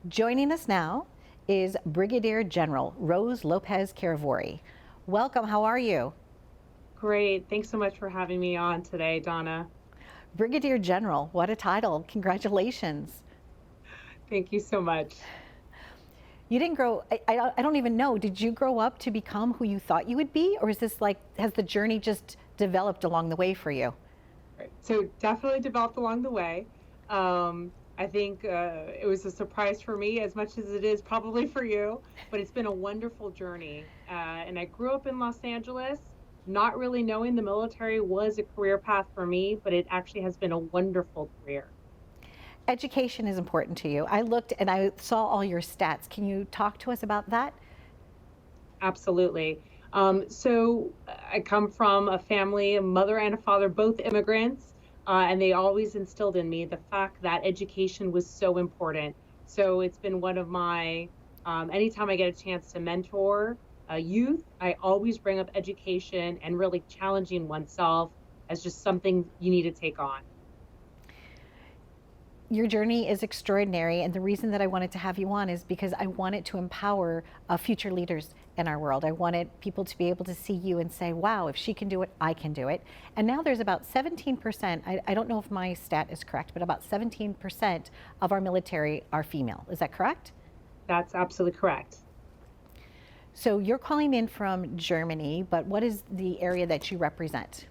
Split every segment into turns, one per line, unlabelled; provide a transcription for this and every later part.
Joining us now is Brigadier General Rose Lopez Keravuori. Welcome, how are you?
Great. Thanks so much for having me on today, Donna.
Brigadier General, what a title. Congratulations.
Thank you so much.
You didn't grow, I don't even know, did you grow up to become who you thought you would be? Or is this like, has the journey just developed along the way for you?
Right. So definitely developed along the way. I think it was a surprise for me as much as it is probably for you, but it's been a wonderful journey. And I grew up in Los Angeles, not really knowing the military was a career path for me, but it actually has been a wonderful career.
Education is important to you. I looked and I saw all your stats. Can you talk to us about that?
Absolutely. I come from a family, a mother and a father, both immigrants, and they always instilled in me the fact that education was so important. So it's been one of my, anytime I get a chance to mentor youth, I always bring up education and really challenging oneself as just something you need to take on.
Your journey is extraordinary, and the reason that I wanted to have you on is because I wanted to empower future leaders in our world. I wanted people to be able to see you and say, wow, if she can do it, I can do it. And now there's about 17%, I don't know if my stat is correct, but about 17% of our military are female. Is that correct?
That's absolutely correct.
So you're calling in from Germany, but what is the area that you represent?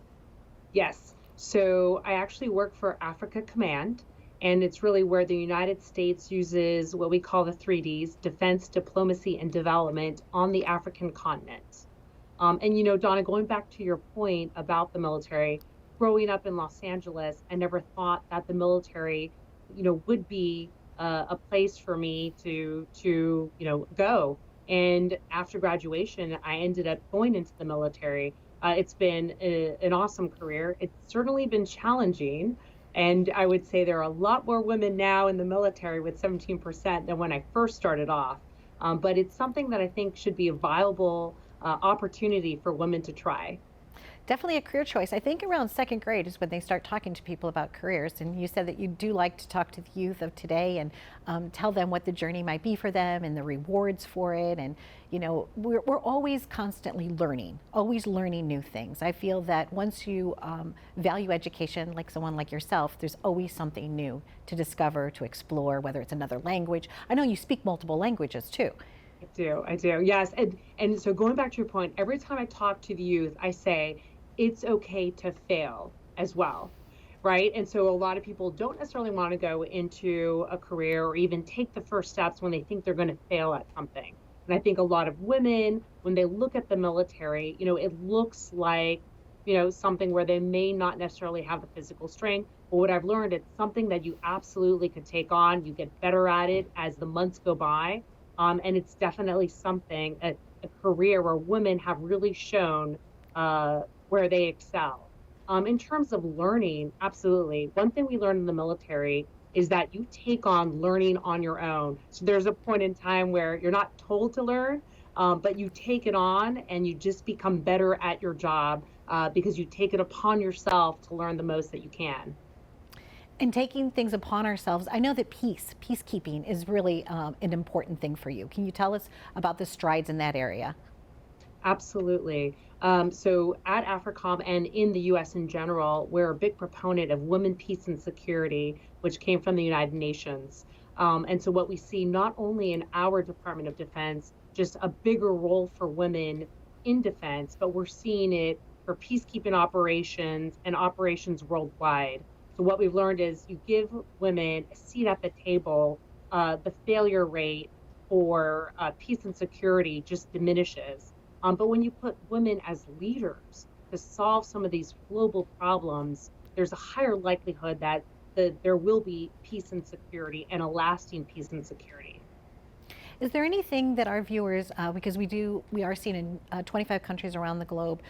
Yes. So I actually work for Africa Command, and it's really where the United States uses what we call the 3Ds: defense, diplomacy, and development on the African continent. Donna, going back to your point about the military, growing up in Los Angeles, I never thought that the military, would be a place for me to go. And after graduation, I ended up going into the military. It's been an awesome career. It's certainly been challenging. And I would say there are a lot more women now in the military with 17% than when I first started off. But it's something that I think should be a viable opportunity for women to try.
Definitely a career choice. I think around second grade is when they start talking to people about careers. And you said that you do like to talk to the youth of today and tell them what the journey might be for them and the rewards for it. And, we're always constantly learning, always learning new things. I feel that once you value education, like someone like yourself, there's always something new to discover, to explore, whether it's another language. I know you speak multiple languages too.
I do. Yes. And so going back to your point, every time I talk to the youth, I say it's okay to fail as well. Right. And so a lot of people don't necessarily want to go into a career or even take the first steps when they think they're going to fail at something. And I think a lot of women, when they look at the military, it looks like, something where they may not necessarily have the physical strength. But what I've learned, it's something that you absolutely could take on. You get better at it as the months go by. And it's definitely something, a career where women have really shown where they excel. In terms of learning, absolutely. One thing we learn in the military is that you take on learning on your own. So there's a point in time where you're not told to learn, but you take it on and you just become better at your job because you take it upon yourself to learn the most that you can.
And taking things upon ourselves, I know that peacekeeping is really an important thing for you. Can you tell us about the strides in that area?
Absolutely. So at AFRICOM and in the US in general, we're a big proponent of women, peace, and security, which came from the United Nations. And so what we see not only in our Department of Defense, just a bigger role for women in defense, but we're seeing it for peacekeeping operations and operations worldwide. So what we've learned is you give women a seat at the table, the failure rate for peace and security just diminishes. But when you put women as leaders to solve some of these global problems, there's a higher likelihood that there will be peace and security and a lasting peace and security.
Is there anything that our viewers, because we are seen in 25 countries around the globe,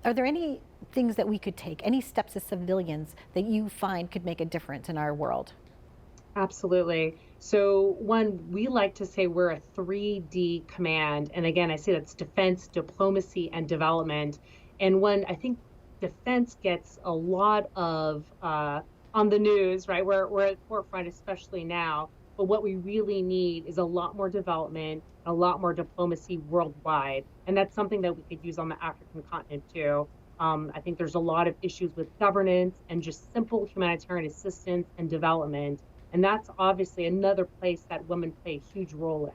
are there any things that we could take, any steps as civilians that you find could make a difference in our world?
Absolutely. So, one, we like to say we're a 3D command. And again, I say that's defense, diplomacy, and development. And one, I think defense gets a lot of on the news, right? We're at forefront, especially now. But what we really need is a lot more development, a lot more diplomacy worldwide. And that's something that we could use on the African continent too. I think there's a lot of issues with governance and just simple humanitarian assistance and development. And that's obviously another place that women play a huge role in.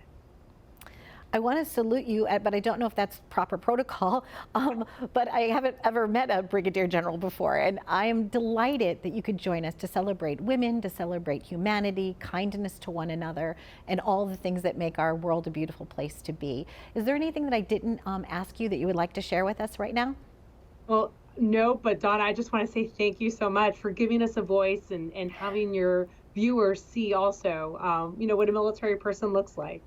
I want to salute you, but I don't know if that's proper protocol. But I haven't ever met a brigadier general before, and I am delighted that you could join us to celebrate women, to celebrate humanity, kindness to one another, and all the things that make our world a beautiful place to be. Is there anything that I didn't ask you that you would like to share with us right now?
Well, no, but Donna, I just want to say thank you so much for giving us a voice and having your viewers see also, what a military person looks like.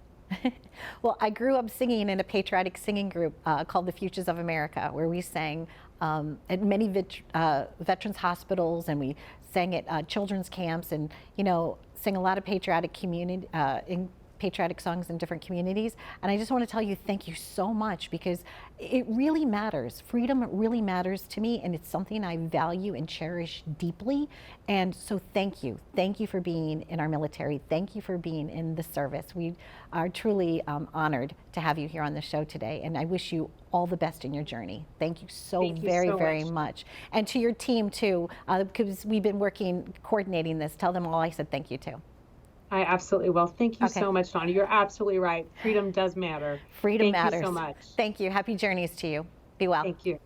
Well, I grew up singing in a patriotic singing group called the Futures of America, where we sang at many veterans hospitals, and we sang at children's camps, and sang a lot of patriotic patriotic songs in different communities. And I just want to tell you thank you so much, because it really matters. Freedom really matters to me, and it's something I value and cherish deeply. And so thank you. Thank you for being in our military. Thank you for being in the service. We are truly honored to have you here on the show today, and I wish you all the best in your journey. Thank you so very much. And to your team too, because we've been coordinating this. Tell them all I said thank you to.
I absolutely will. Thank you so much, Donna. You're absolutely right. Freedom does matter.
Freedom matters.
Thank you so much.
Thank you. Happy journeys to you. Be well.
Thank you.